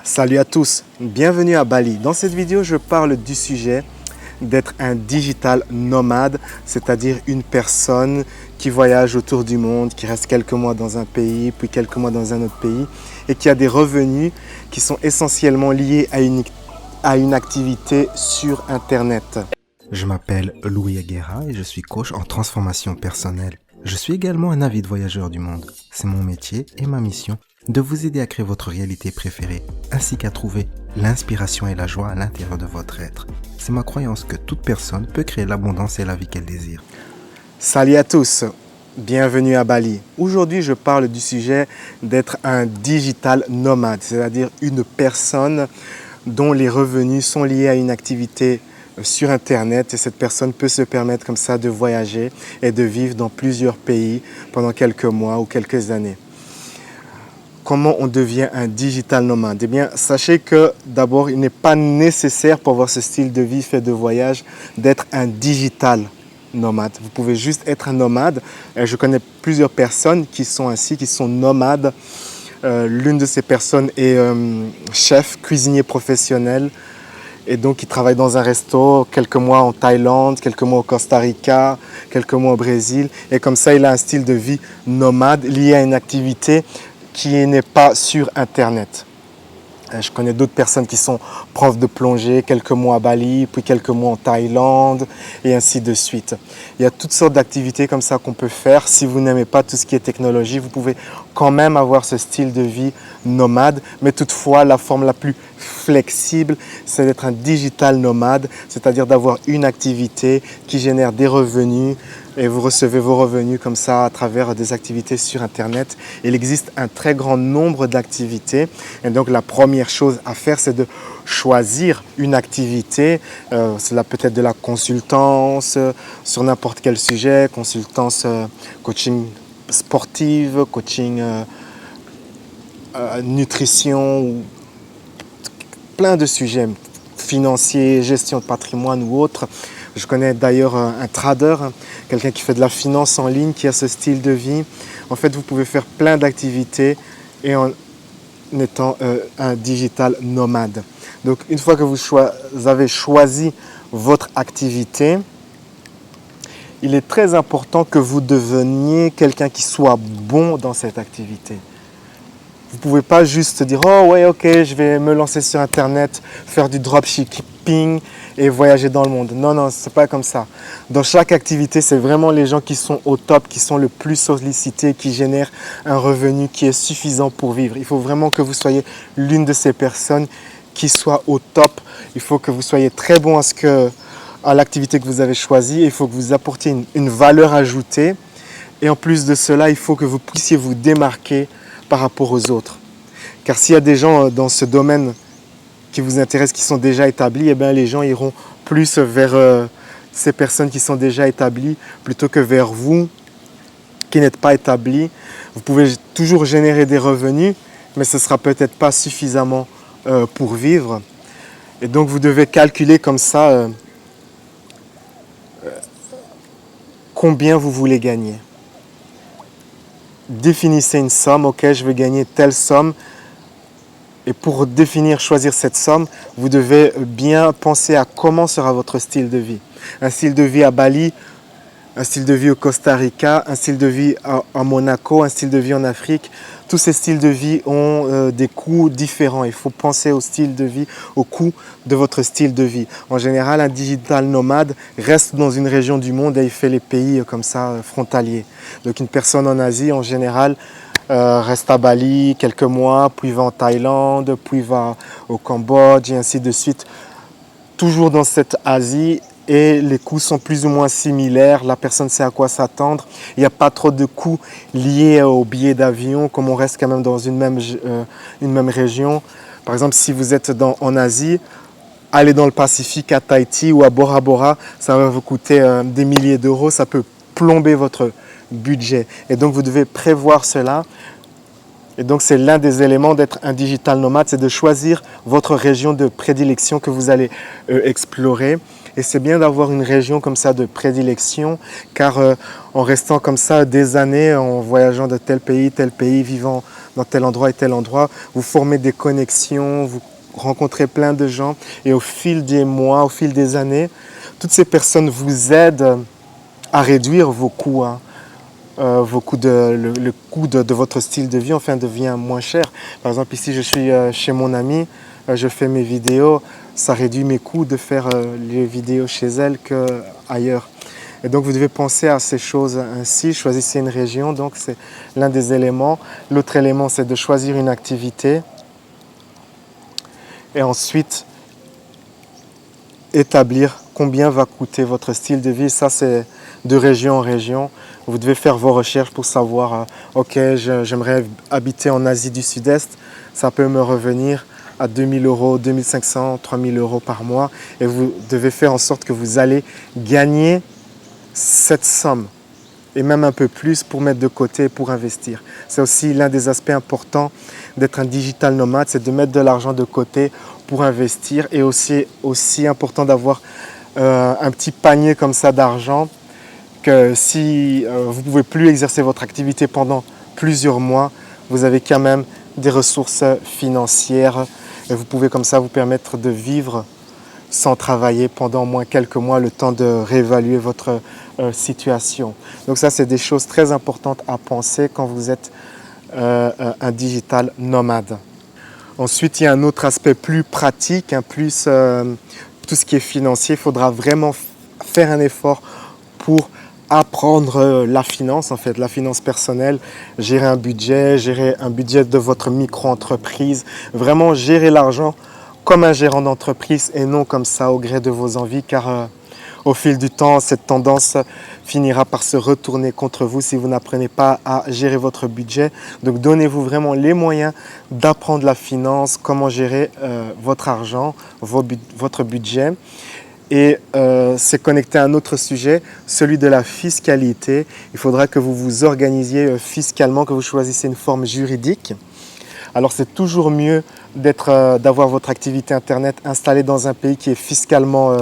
Salut à tous, bienvenue à Bali. Dans cette vidéo, je parle du sujet d'être un digital nomade, c'est-à-dire une personne qui voyage autour du monde, qui reste quelques mois dans un pays, puis quelques mois dans un autre pays, et qui a des revenus qui sont essentiellement liés à une activité sur Internet. Je m'appelle Louis Aguera et je suis coach en transformation personnelle. Je suis également un avide voyageur du monde. C'est mon métier et ma mission de vous aider à créer votre réalité préférée, ainsi qu'à trouver l'inspiration et la joie à l'intérieur de votre être. C'est ma croyance que toute personne peut créer l'abondance et la vie qu'elle désire. Salut à tous, bienvenue à Bali. Aujourd'hui, je parle du sujet d'être un digital nomade, c'est-à-dire une personne dont les revenus sont liés à une activité sur Internet et cette personne peut se permettre comme ça de voyager et de vivre dans plusieurs pays pendant quelques mois ou quelques années. Comment on devient un digital nomade? Eh bien, sachez que d'abord, il n'est pas nécessaire pour avoir ce style de vie fait de voyage d'être un digital nomade. Vous pouvez juste être un nomade. Je connais plusieurs personnes qui sont ainsi, qui sont nomades. L'une de ces personnes est chef, cuisinier professionnel. Et donc, il travaille dans un resto, quelques mois en Thaïlande, quelques mois au Costa Rica, quelques mois au Brésil. Et comme ça, il a un style de vie nomade lié à une activité qui n'est pas sur Internet. Je connais d'autres personnes qui sont profs de plongée, quelques mois à Bali, puis quelques mois en Thaïlande, et ainsi de suite. Il y a toutes sortes d'activités comme ça qu'on peut faire. Si vous n'aimez pas tout ce qui est technologie, vous pouvez quand même avoir ce style de vie nomade, mais toutefois, la forme la plus flexible, c'est d'être un digital nomade, c'est-à-dire d'avoir une activité qui génère des revenus, et vous recevez vos revenus comme ça à travers des activités sur Internet. Il existe un très grand nombre d'activités et donc la première chose à faire, c'est de choisir une activité. Cela peut être de la consultance sur n'importe quel sujet, consultance, coaching sportive, coaching nutrition, ou plein de sujets financiers, gestion de patrimoine ou autres. Je connais d'ailleurs un trader, quelqu'un qui fait de la finance en ligne, qui a ce style de vie. En fait, vous pouvez faire plein d'activités et en étant un digital nomade. Donc, une fois que vous avez choisi votre activité, il est très important que vous deveniez quelqu'un qui soit bon dans cette activité. Vous ne pouvez pas juste dire « Oh ouais, ok, je vais me lancer sur Internet, faire du dropshipping et voyager dans le monde. » Non, non, ce n'est pas comme ça. Dans chaque activité, c'est vraiment les gens qui sont au top, qui sont le plus sollicités, qui génèrent un revenu qui est suffisant pour vivre. Il faut vraiment que vous soyez l'une de ces personnes qui soit au top. Il faut que vous soyez très bon à l'activité que vous avez choisie. Il faut que vous apportiez une valeur ajoutée. Et en plus de cela, il faut que vous puissiez vous démarquer par rapport aux autres. Car s'il y a des gens dans ce domaine qui vous intéressent, qui sont déjà établis, eh bien, les gens iront plus vers ces personnes qui sont déjà établies plutôt que vers vous qui n'êtes pas établis. Vous pouvez toujours générer des revenus, mais ce ne sera peut-être pas suffisamment pour vivre. Et donc, vous devez calculer comme ça combien vous voulez gagner. Définissez une somme, ok, je veux gagner telle somme. Et pour définir, choisir cette somme, vous devez bien penser à comment sera votre style de vie. Un style de vie à Bali, un style de vie au Costa Rica, un style de vie à Monaco, un style de vie en Afrique. Tous ces styles de vie ont des coûts différents. Il faut penser au style de vie, au coût de votre style de vie. En général, un digital nomade reste dans une région du monde et il fait les pays comme ça frontaliers. Donc une personne en Asie, en général, reste à Bali quelques mois, puis va en Thaïlande, puis va au Cambodge et ainsi de suite. Toujours dans cette Asie. Et les coûts sont plus ou moins similaires, la personne sait à quoi s'attendre. Il n'y a pas trop de coûts liés aux billets d'avion, comme on reste quand même dans une même région. Par exemple, si vous êtes en Asie, aller dans le Pacifique, à Tahiti ou à Bora Bora, ça va vous coûter des milliers d'euros, ça peut plomber votre budget. Et donc, vous devez prévoir cela. Et donc, c'est l'un des éléments d'être un digital nomade, c'est de choisir votre région de prédilection que vous allez explorer. Et c'est bien d'avoir une région comme ça de prédilection, car en restant comme ça des années, en voyageant de tel pays, vivant dans tel endroit et tel endroit. Vous formez des connexions, vous rencontrez plein de gens et au fil des mois, au fil des années, toutes ces personnes vous aident à réduire vos coûts. Le coût de votre style de vie enfin devient moins cher. Par exemple, ici, je suis chez mon amie, je fais mes vidéos, ça réduit mes coûts de faire les vidéos chez elle qu'ailleurs. Et donc, vous devez penser à ces choses ainsi. Choisissez une région, donc c'est l'un des éléments. L'autre élément, c'est de choisir une activité. Et ensuite, établir combien va coûter votre style de vie. Ça, c'est de région en région. Vous devez faire vos recherches pour savoir, ok, j'aimerais habiter en Asie du Sud-Est. Ça peut me revenir à 2 000 euros, 2 500, 3 000 euros par mois. Et vous devez faire en sorte que vous allez gagner cette somme et même un peu plus pour mettre de côté pour investir. C'est aussi l'un des aspects importants d'être un digital nomade, c'est de mettre de l'argent de côté pour investir et aussi important d'avoir un petit panier comme ça d'argent que si vous ne pouvez plus exercer votre activité pendant plusieurs mois, vous avez quand même des ressources financières et vous pouvez comme ça vous permettre de vivre sans travailler pendant au moins quelques mois, le temps de réévaluer votre situation. Donc ça, c'est des choses très importantes à penser quand vous êtes un digital nomade. Ensuite, il y a un autre aspect plus pratique, plus tout ce qui est financier. Il faudra vraiment faire un effort pour apprendre la finance, en fait, la finance personnelle, gérer un budget de votre micro-entreprise, vraiment gérer l'argent comme un gérant d'entreprise et non comme ça au gré de vos envies, car au fil du temps, cette tendance finira par se retourner contre vous si vous n'apprenez pas à gérer votre budget. Donc donnez-vous vraiment les moyens d'apprendre la finance, comment gérer votre argent, votre budget. Et c'est connecté à un autre sujet, celui de la fiscalité. Il faudra que vous vous organisiez fiscalement, que vous choisissez une forme juridique. Alors c'est toujours mieux d'avoir votre activité Internet installée dans un pays qui est fiscalement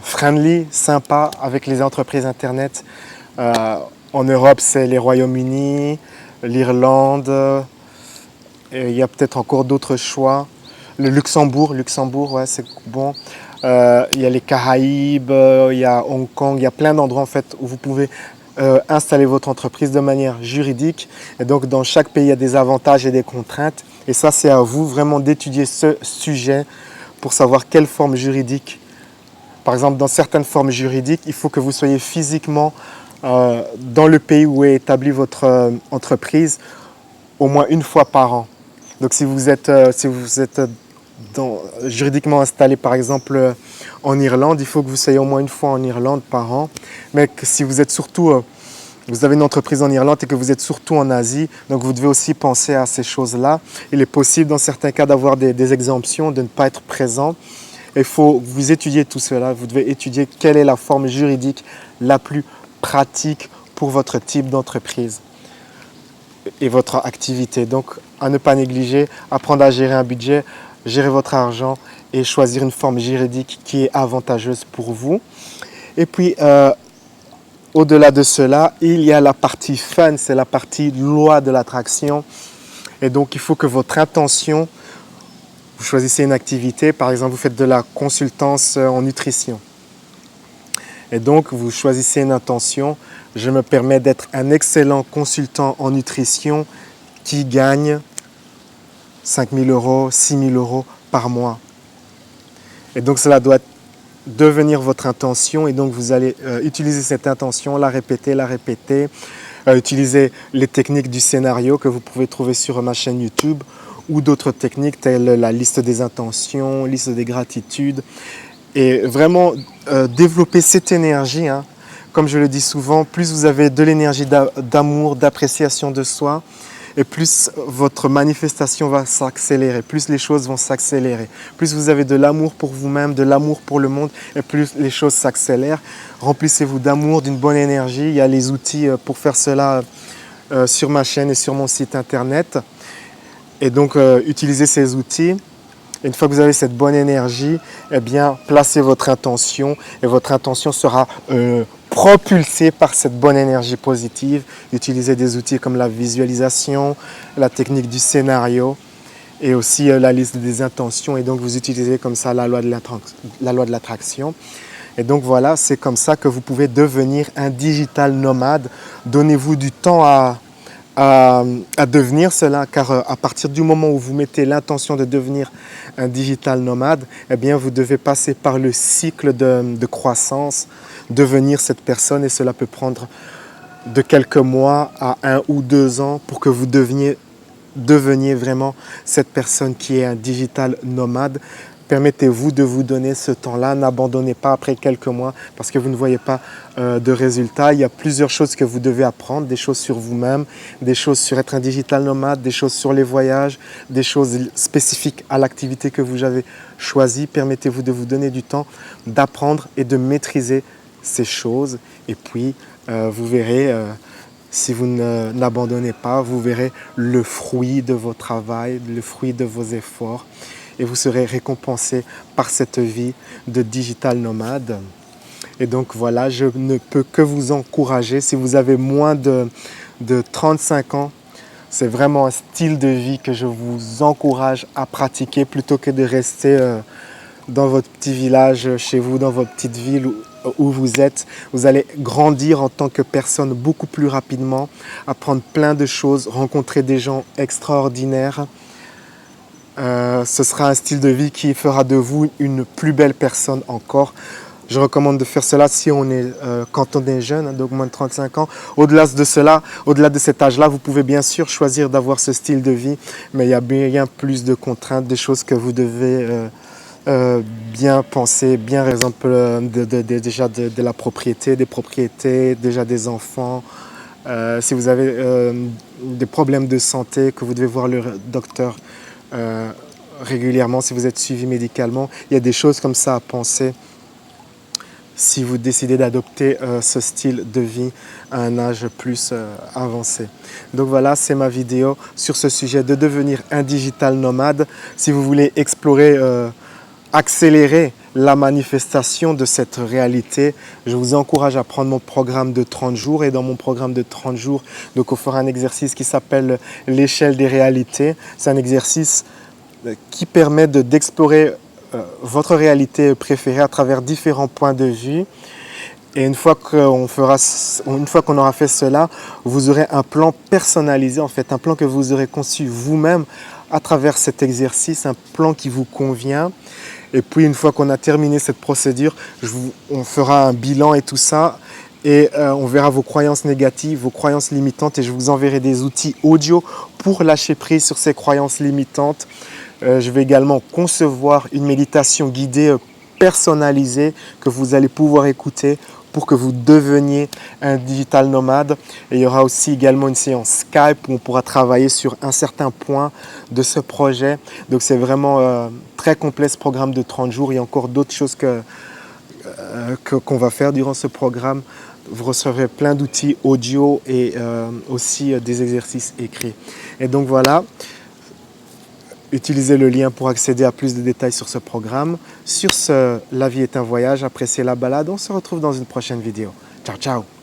friendly, sympa avec les entreprises Internet. En Europe, c'est les Royaumes-Unis, l'Irlande, il y a peut-être encore d'autres choix. Le Luxembourg, ouais, c'est bon. Il y a les Caraïbes, il y a Hong Kong, il y a plein d'endroits en fait où vous pouvez installer votre entreprise de manière juridique. Et donc dans chaque pays, il y a des avantages et des contraintes. Et ça, c'est à vous vraiment d'étudier ce sujet pour savoir quelle forme juridique. Par exemple, dans certaines formes juridiques, il faut que vous soyez physiquement dans le pays où est établie votre entreprise au moins une fois par an. Donc si vous êtes juridiquement installé par exemple en Irlande, il faut que vous soyez au moins une fois en Irlande par an. Mais que si vous êtes surtout, vous avez une entreprise en Irlande et que vous êtes surtout en Asie, donc vous devez aussi penser à ces choses-là. Il est possible dans certains cas d'avoir des exemptions, de ne pas être présent. Il faut que vous étudiez tout cela, vous devez étudier quelle est la forme juridique la plus pratique pour votre type d'entreprise et votre activité. Donc à ne pas négliger, apprendre à gérer un budget, gérer votre argent et choisir une forme juridique qui est avantageuse pour vous. Et puis au-delà de cela, il y a la partie fun, c'est la partie loi de l'attraction. Et donc il faut que votre intention, vous choisissez une activité, par exemple vous faites de la consultance en nutrition. Et donc vous choisissez une intention, je me permets d'être un excellent consultant en nutrition qui gagne 5 000 euros, 6 000 euros par mois. Et donc cela doit devenir votre intention et donc vous allez utiliser cette intention, la répéter, utiliser les techniques du scénario que vous pouvez trouver sur ma chaîne YouTube ou d'autres techniques telles la liste des intentions, liste des gratitudes et vraiment développer cette énergie. Comme je le dis souvent, plus vous avez de l'énergie d'amour, d'appréciation de soi, et plus votre manifestation va s'accélérer, plus les choses vont s'accélérer. Plus vous avez de l'amour pour vous-même, de l'amour pour le monde, et plus les choses s'accélèrent. Remplissez-vous d'amour, d'une bonne énergie. Il y a les outils pour faire cela sur ma chaîne et sur mon site internet. Et donc, utilisez ces outils. Et une fois que vous avez cette bonne énergie, eh bien, placez votre intention et votre intention sera propulsé par cette bonne énergie positive. Utilisez des outils comme la visualisation, la technique du scénario et aussi la liste des intentions. Et donc vous utilisez comme ça la loi de l'attraction. Et donc voilà, c'est comme ça que vous pouvez devenir un digital nomade. Donnez-vous du temps à devenir cela, car à partir du moment où vous mettez l'intention de devenir un digital nomade, eh bien vous devez passer par le cycle de croissance, devenir cette personne, et cela peut prendre de quelques mois à 1 ou 2 ans pour que vous deveniez vraiment cette personne qui est un digital nomade. Permettez-vous de vous donner ce temps-là. N'abandonnez pas après quelques mois parce que vous ne voyez pas de résultats. Il y a plusieurs choses que vous devez apprendre, des choses sur vous-même, des choses sur être un digital nomade, des choses sur les voyages, des choses spécifiques à l'activité que vous avez choisie. Permettez-vous de vous donner du temps d'apprendre et de maîtriser ces choses. Et puis, vous verrez, si vous n'abandonnez pas, vous verrez le fruit de vos travail, le fruit de vos efforts. Et vous serez récompensé par cette vie de digital nomade. Et donc voilà, je ne peux que vous encourager. Si vous avez moins de 35 ans, c'est vraiment un style de vie que je vous encourage à pratiquer plutôt que de rester dans votre petit village, chez vous, dans votre petite ville où vous êtes. Vous allez grandir en tant que personne beaucoup plus rapidement, apprendre plein de choses, rencontrer des gens extraordinaires. Ce sera un style de vie qui fera de vous une plus belle personne encore. Je recommande de faire cela si quand on est jeune, donc moins de 35 ans. Au-delà de cela, au-delà de cet âge-là, vous pouvez bien sûr choisir d'avoir ce style de vie, mais il y a bien plus de contraintes, des choses que vous devez bien penser, bien par exemple déjà de la propriété, des propriétés, déjà des enfants. Si vous avez des problèmes de santé, que vous devez voir le docteur régulièrement, si vous êtes suivi médicalement, il y a des choses comme ça à penser si vous décidez d'adopter ce style de vie à un âge plus avancé. Donc voilà, c'est ma vidéo sur ce sujet de devenir un digital nomade. Si vous voulez explorer, accélérer la manifestation de cette réalité, je vous encourage à prendre mon programme de 30 jours. Et dans mon programme de 30 jours, donc on fera un exercice qui s'appelle l'échelle des réalités. C'est un exercice qui permet d'explorer votre réalité préférée à travers différents points de vue. Et une fois qu'on aura fait cela, vous aurez un plan personnalisé, en fait, un plan que vous aurez conçu vous-même à travers cet exercice, un plan qui vous convient. Et puis une fois qu'on a terminé cette procédure, on fera un bilan et tout ça. Et on verra vos croyances négatives, vos croyances limitantes, et je vous enverrai des outils audio pour lâcher prise sur ces croyances limitantes. Je vais également concevoir une méditation guidée personnalisée que vous allez pouvoir écouter pour que vous deveniez un digital nomade. Et il y aura aussi également une séance Skype où on pourra travailler sur un certain point de ce projet. Donc c'est vraiment très complet ce programme de 30 jours. Il y a encore d'autres choses qu'on va faire durant ce programme. Vous recevrez plein d'outils audio et aussi des exercices écrits. Et donc voilà. Utilisez le lien pour accéder à plus de détails sur ce programme. Sur ce, la vie est un voyage, appréciez la balade. On se retrouve dans une prochaine vidéo. Ciao, ciao!